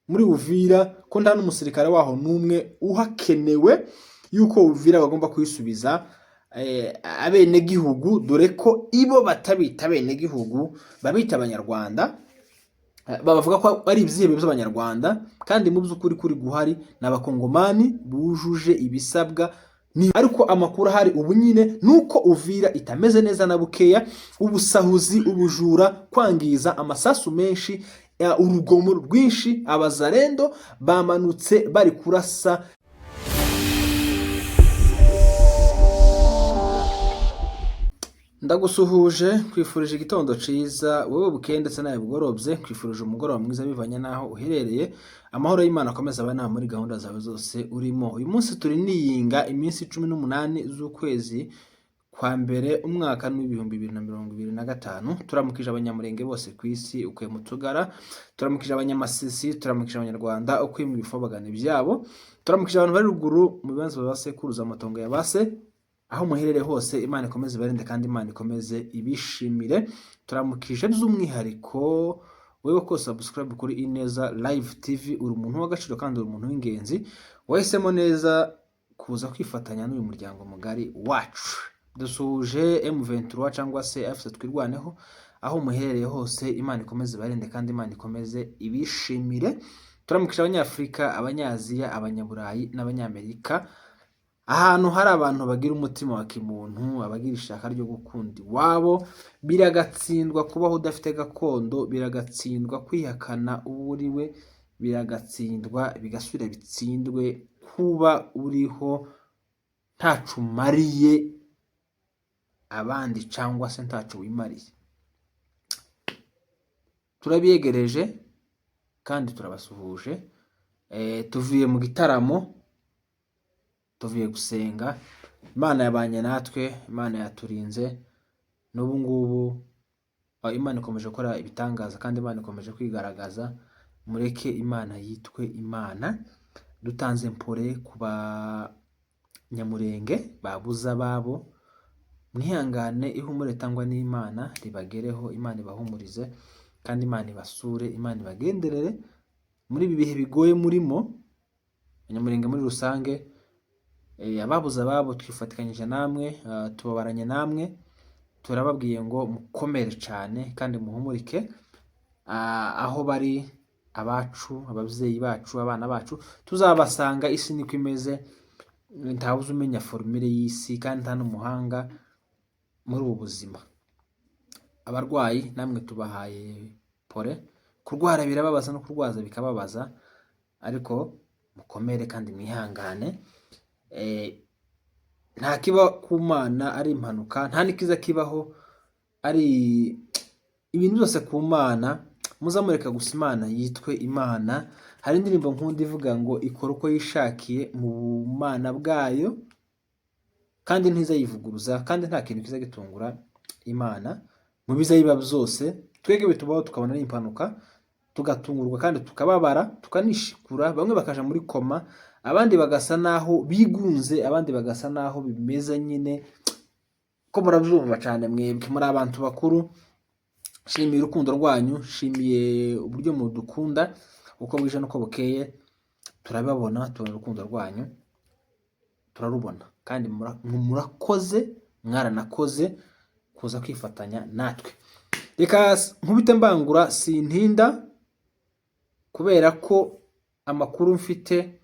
muri Uvira ko nta n'umusirikare waho numwe uhakenewe yuko Uvira bagomba kwisubiza abene gihugu, dore ko ibo batabita abene gihugu babita abanyarwanda, bavuga ko ari ibyihebe by'abanyarwanda, kandi mu by'ukuri kuri guhari n'abakongomani bujuje ibisabwa. Ariko amakuru ahari ubu nyine nuko Uvira itameze neza na bukeya, ubusahuzi, ubujura, kwangiza, amasasu menshi, urugomo rwinshi, abazarendo bamanutse bari kurasa. Ndagusuhuje, kwifurije igitondo ciza wowe bukeye ndetse nawe bugorobye, kwifurije umugoroba mwiza bivanye naho uherereye. Amahoro y'Imana akomeza abana muri gahunda zawe zose urimo. Uyu munsi turi niyinga iminsi 18 z'ukwezi kwa mbere umwaka n'ibihumbi 2025. Turamukije abanyamurenge bose ku isi ukuye mu Tugara, turamukije abanyamasisi, turamukije abanyarwanda ukuye mu bifobagana byabo, turamukije abantu bari ruguru mu bibanza babasekuruza amatongo ya base. Aho muherere hose Imana ikomeze barinde kandi Imana ikomeze ibishimire. Turamukije by'umwihariko wewe ko subscribe kuri Ineza Live TV, uri umuntu w'agaciro kandi uri umuntu w'ingenzi wahisemo neza kuza kwifatanya n'uyu muryango mugari wacu. Dusuje M23 cyangwa se AFC twirwaneho, aho muherereye hose Imana ikomeze barinde kandi Imana ikomeze ibishimire. Turamukije abanyafrika, abanyaziya, abanyaburayi n'abanyamerika, ahantu hari abantu bagira umutima wa kimuntu, abagira ishaka ryo gukunda iwabo. Biragatsindwa kubaho udafite gakondo, biragatsindwa kwihakana uwo uriwe, biragatsindwa bigasubira bitsindwe kuba uriho ntacu umariye abandi cyangwa se ntacu wimariye. Turabyegereje kandi turabasuhuje. Tuvuye mu gitaramo, tuvuye gusenga. Imana yabanye natwe, Imana yaturinze, n'ubu ngubu Imana ikomeje gukora ibitangaza kandi Imana ikomeje kwigaragaza. Mureke Imana yitwe Imana. Dutanze mpore kuba nyamurenge babuza babo, mwihangane, ihumure tangwa n'Imana ribagereho, Imana ibahumurize kandi Imana ibasure, Imana ibagenderere muri ibi bihe bigoye murimo. Nyamurenge muri rusange, ababuza babo twifatikanyije namwe, tubabaranye namwe, turababwiye ngo mukomere cyane kandi muhumurike. Aho bari abacu, ababyeyi bacu, abana bacu tuzabasanga. Isi niko imeze, ntawuzi umenya formule y'isi kandi nta n'umuhanga muri ubu buzima. Abarwayi namwe tubahaye pore, kurwara birababaza no kurwaza bikababaza, ariko mukomere kandi mwihangane. Nta kiba ku Mana ari impanuka, nta nikiza kibaho ari ibintu byose ku Mana. Muzamureka gusa Imana yitwe Imana. Hari indirimbo nkunda ivuga ngo ikora uko yishakiye mu bumana bwayo kandi ntizayivuguruza, kandi nta kintu kiza gitungura Imana mu bizayiba byose. Twege bitubaho tukabona ari impanuka, tugatungurwa kandi tukababara, tukanishikura. Bamwe bakaja muri koma, abandi bagasa naho bigunze, abandi bagasa naho bimeze nyine ko murabyumva cyane. Mwebwe muri abantu bakuru, shimiye urukundo rwanyu, shimiye uburyo mudukunda uko bwije nuko bukeye. Turababona, tubona urukundo rwanyu, turarubona kandi murakoze, mwaranakoze kuza kwifatanya natwe. Reka nkubite mbangura sintinda, kubera ko amakuru mfite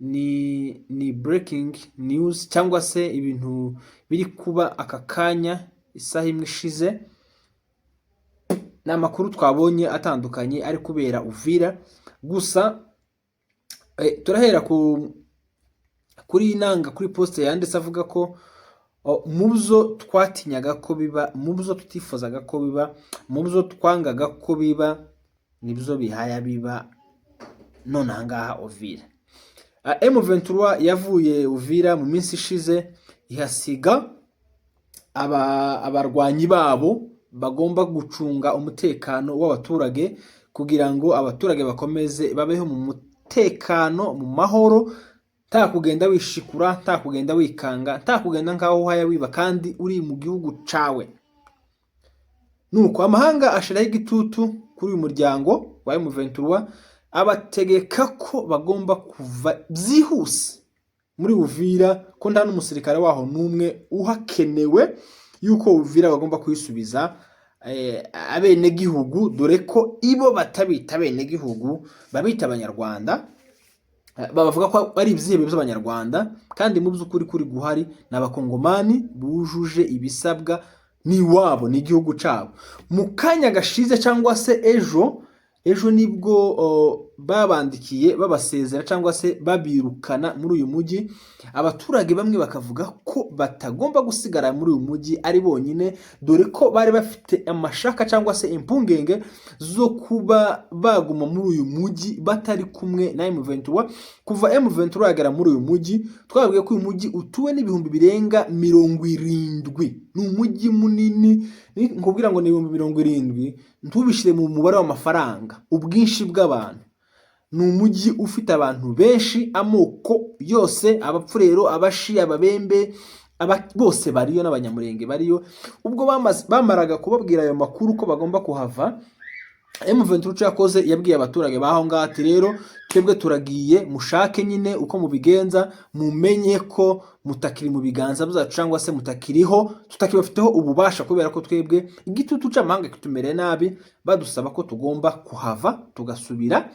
ni breaking news cyangwa se ibintu biri kuba aka kanya isaha imwe ishize. Ni amakuru twabonye atandukanye ari kubera Uvira. Gusa turahera kuri inanga, kuri poste yanditse avuga ko mubuzo twatinyaga ko biba, mubuzo tutifuzaga ko biba, mubuzo twangaga ko biba, nibyo bihaya biba none ahangaha Uvira. M23 yavuye Uvira mu minsi ishize, ihasiga abarwanyi babo bagomba gucunga umutekano w'abaturage kugira ngo abaturage bakomeze babeho mu mutekano, mu mahoro, nta kugenda wishikura, nta kugenda wikanga, nta kugenda nkaho haya wiba kandi uri mu gihugu cawe. Nuko amahanga ashiraho igitutu kuri uyu muryango wa M23 abategeka ko bagomba kuva byihuse muri Uvira, ko nta n'umusirikare waho n'umwe uhakenewe, yuko Uvira bagomba kuyisubiza abenegihugu, dore ko ibo batabita abenegihugu babita abanyarwanda, bavuga ko ari ibyihebe by'abanyarwanda, kandi mu by'ukuri kuri guhari n'abakongomani bujuje ibisabwa n'iwabo n'igihugu cyabo. Mu kanya gashize cyangwa se ejo nibwo babandikiye babasezera cyangwa se babirukana muri uyu mujyi. Abaturage bamwe bakavuga ko batagomba gusigara muri uyu mujyi ari bonyine, dore ko bari bafite amashaka cyangwa se impungenge zo kuba baguma muri uyu mujyi batari kumwe na M23. Kuva M23 yagera muri uyu mujyi, twabwiye ko uyu mujyi utuwe n'ibihumbi birenga 70. Ni umujyi munini, nkubwira ngo ni 70, ntubishire mu mubare w'amafaranga, ubwinshi bw'abantu. Ni umujyi ufite abantu benshi, amoko yose, abapfurero, abashi, ababembe, bose bariyo, n'abanyamurenge bariyo. Ubwo bamaraga kubabwira ayo makuru ko bagomba kuhava, M23 yakoze yabwiye abaturage baho ngaho ati rero twebwe turagiye, mushake nyine uko mubigenza, mumenye ko mutakiri mu biganza byacu cyangwa se mutakiriho, tutakibafiteho ububasha, kubera ko twebwe igitutu cy'amahanga kitumereye nabi, badusaba ko tugomba kuhava tugasubira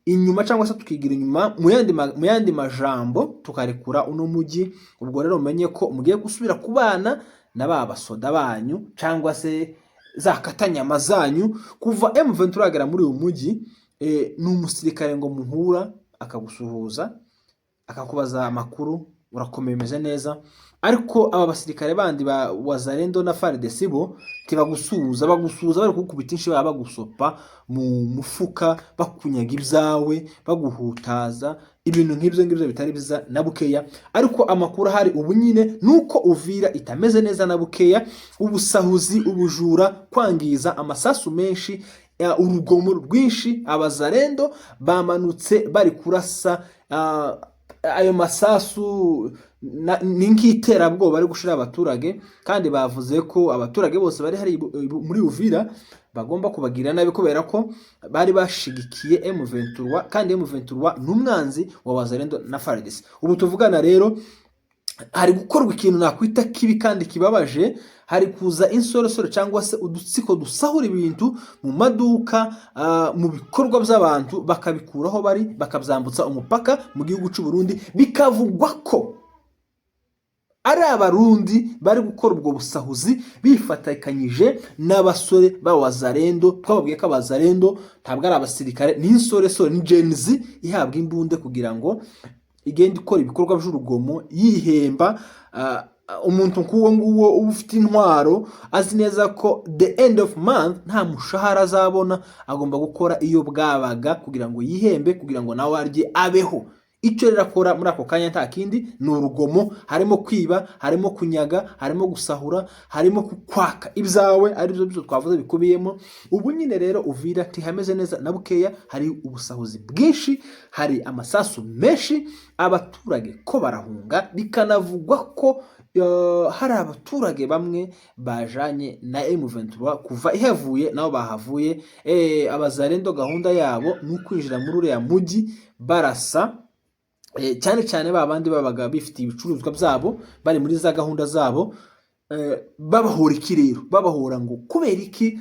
inyuma cyangwa se tukigira inyuma mu yandi majambo tukarekura uno mujyi. Ubwo rero umenye ko mugiye gusubira kubana na ba basoda banyu cyangwa se za katanyama zanyu. Kuva M23 yagera muri uyu mujyi, ni umusirikare ngo muhura akagusuhuza akakubaza amakuru, urakomeye umeze neza, ariko aba basirikare bandi ba Wazalendo na FARDC bo tibagusuhuza, bagusuhuza bari kugukubita inshi, baba bagusopa mu mufuka, bakunyaga ibyawe, baguhutaza, ibintu nk'ibyo bitari biza na bukeya. Ariko amakuru ahari ubu nyine nuko Uvira itameze neza na bukeya, ubusahuzi, ubujura, kwangiza, amasasu menshi, urugomo rwinshi. Abazalendo bamanutse bari kurasa ayo masasu ni nk'iterabwoba bari gushira abaturage, kandi bavuze ko abaturage bose bari hari muri Uvira bagomba kubagira nabi, kubera ko bari bashigikiye M23, kandi M23 n'umwanzi wa Wazalendo na FARDC. Ubu tuvugana rero hari gukorwa ikintu nakwita kibi kandi kibabaje. Hari kuza insoresore cyangwa se udutsiko dusahura ibintu mu maduka, mu bikorwa by'abantu, bakabikuraho bari bakabyambutsa umupaka mu gihugu cy'u Burundi, bikavugwa ko ari abarundi bari gukora ubwo busahuzi bifatikanyije n'abasore ba Wazalendo. Twababwiye ko Abazalendo ntabwo ari abasirikare, ni insoresore, ni Gen Z ihabwa imbunde kugira ngo igende ikora ibikorwa by'urugomo, yihemba. Umuntu nk'uwo nguwo uba ufite intwaro, azi neza ko the end of month nta mushahara azabona, agomba gukora iyo bwabaga kugira ngo yihembe, kugira ngo nawe arye abeho. Icyo rero akora muri ako kanya nta kindi, ni urugomo. Harimo kwiba, harimo kunyaga, harimo gusahura, harimo kwaka ibyawe, ari byo twavuze bikubiyemo. Ubu nyine rero Uvira tihameze neza na bukeya, hari ubusahuzi bwinshi, hari amasasu menshi, abaturage ko barahunga, bikanavugwa ko hari abaturage bamwe bajanye na M23 kuva ihavuye nabo bahavuye. Abazalendo gahunda yabo ni ukwinjira muri uriya mujyi barasa, cyane cyane babandi babaga bifitiye ibicuruzwa byabo, bari muri za gahunda zabo, babahora iki rero, babahora ngo kubera iki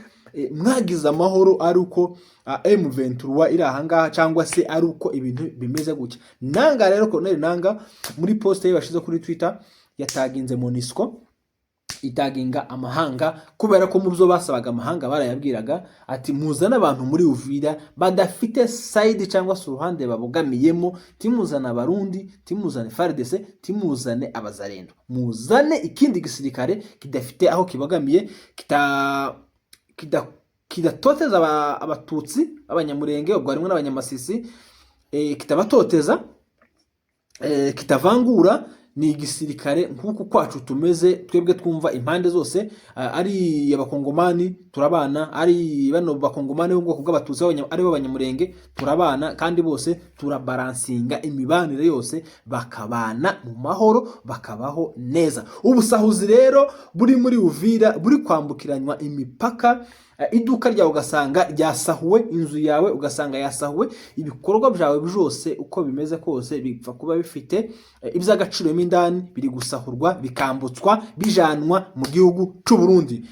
mwagize amahoro ari uko M23 iri ahangaha, cyangwa se ari uko ibintu bimeze gutya. Nanga rero Colonel Nanga muri post ye bashize kuri Twitter yataginze MONUSCO, itaginga amahanga, kubera ko mu byo basabaga amahanga barayabwiraga ati muzana abantu muri Uvira badafite side cyangwa se uruhande babogamiyemo, timuzana abarundi, timuzane FARDC, timuzane Abazalendo, muzane ikindi gisirikare kidafite aho kibogamiye, kidatoteza abatutsi, abanyamurenge, ubwo harimo n'abanyamasisi, kitabatoteza, kitavangura. Ni igisirikare nk'uko kwacu tumeze twebwe, twumva impande zose, ari abakongomani turabana, ari bano bakongomani bo bwoko bw'abatutsi ari bo abanyamurenge turabana, kandi bose turabaransinga imibanire yose, bakabana mu mahoro, bakabaho neza. Ubusahuzi rero buri muri Uvira buri kwambukiranywa imipaka, iduka ryawe ugasanga ryasahuwe, inzu yawe ugasanga yasahuwe, ibikorwa byawe byose uko bimeze kose bipfa kuba bifite iby'agaciro mo indani, biri gusahurwa bikambutswa bijanwa mu gihugu cy'u Burundi.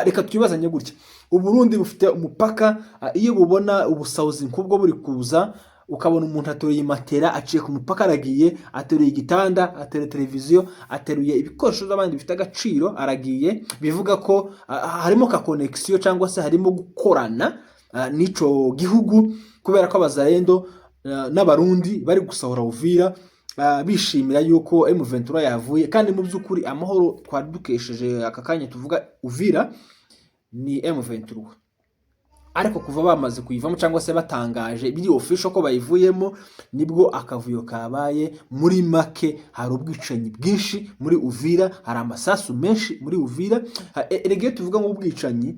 Reka twibazanye gutya, u Burundi bufite umupaka, iyo bubona ubusahuzi nk'ubwo buri kuza, ukabona umuntu ateruye matera aciye ku mupaka aragiye, ateruye igitanda, ateruye televiziyo, ateruye ibikoresho by'abandi bifite agaciro aragiye, bivuga ko harimo ka connection cyangwa se harimo gukorana n'ico gihugu, kubera ko abazalendo n'abarundi bari gusahura Uvira bishimira yuko M23 yavuye. Kandi mu by'ukuri amahoro twari dukesheje aka kanya tuvuga Uvira ni M23, ariko kuva bamaze kuyivamo cyangwa se batangaje biri official ko bayivuyemo, nibwo akavuyo kabaye. Muri make hari ubwicanyi bwinshi muri Uvira, hari amasasu menshi muri Uvira. Erege tuvuga ngo ubwicanyi,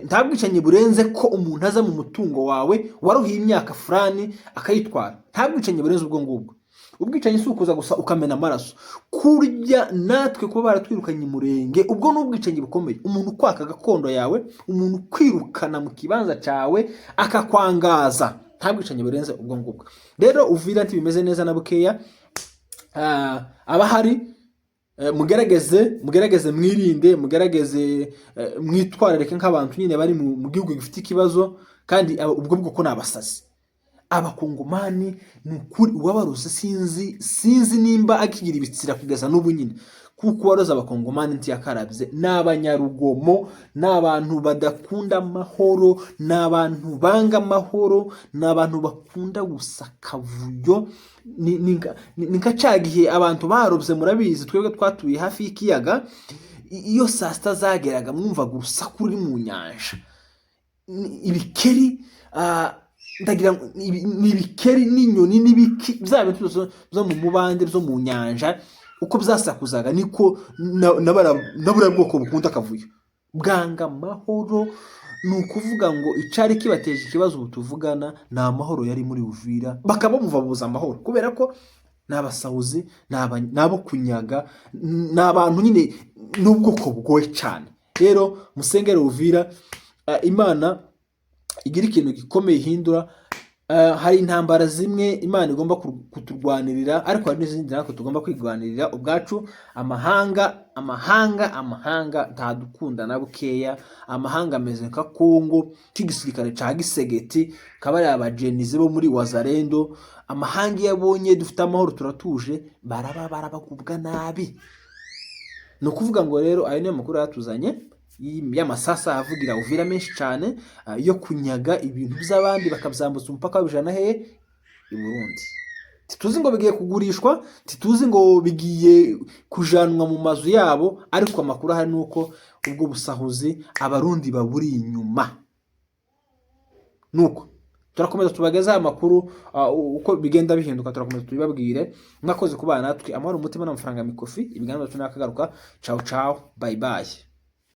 nta bwicanyi burenze ko umuntu aza mu mutungo wawe waruhiye imyaka fulani akayitwara. Nta bwicanyi burenze ubwo ngubwo. Ubwicanyi si ukuza gusa ukamena amaraso, kurya natwe kuba baratwirukanye Murenge, ubwo n'ubwicanyi bukomeye. Umuntu kwaka gakondo yawe, umuntu kwirukana mu kibanza cyawe akakwangaza, nta bwicanyi burenze ubwo ngubwo. Rero Uvira ntibimeze neza na bukeya. Abahari mugerageze mwirinde, mugerageze mwitwararike nk'abantu nyine bari mu gihugu gifite ikibazo, kandi ubwo bwoko ni abasazi. Abakongomani nukuri uwabaruze sinzi nimba akigira ibitsira kugeza n'ubu nyine, kuko waroza abakongomani ntiyakarabye. N'abanyarugomo, n'abantu badakunda amahoro, n'abantu banga amahoro, n'abantu bakunda gusakavuyo. Ni nka cagihe abantu barobye, murabizi twebwe twatuye hafi y'ikiyaga, iyo saa sita zageraga mwumvaga urusaku ruri mu nyanja, ibikeri ndagira ni ibikeri n'inyoni n'ibiki bya bintu byo mu mubande byo mu nyanja, uko byasakuzaga niko nabura bwoko bukunda akavuyo, bwanga amahoro. Ni ukuvuga ngo icari kibateje ikibazo ubu tuvugana ni amahoro yari muri Uvira, bakaba muvabuza amahoro kubera ko n'abasahuzi, n'abo kunyaga, n'abantu nyine n'ubwoko bugoye cyane. Rero musengere Uvira, Imana igira ikintu gikomeye ihindura. Hari intambara zimwe Imana igomba kuturwanirira, ariko hari n'izindi natwe tugomba kwigwanirira ubwacu. Amahanga ntadukunda na bukeya. Amahanga ameze nka Kongo k'igisirikare ca Gisegeti, kabari abajenize bo muri Wazalendo. Amahanga yabonye dufite amahoro turatuje, barabagubwa nabi. No kuvuga ngo rero ayo niyo makuru yatuzanye y'amasasa avugira Uvira menshi cyane, yo kunyaga ibintu by'abandi bakabyambutsa umupaka w'ibijana he i Burundi. Tituzi ngo bigiye kugurishwa, tituzi ngo bigiye kujanwa mu mazu yabo, ariko amakuru ahari nuko ubwo busahuzi abarundi baburi inyuma. Nuko turakomeza tubagezaho amakuru uko bigenda bihinduka, turakomeza tubibabwire. Mwakoze kubana natwe, amahoro umutima n'amafaranga mikofi. Ibiganiro byacu nakagaruka. Ciao ciao, bye bye.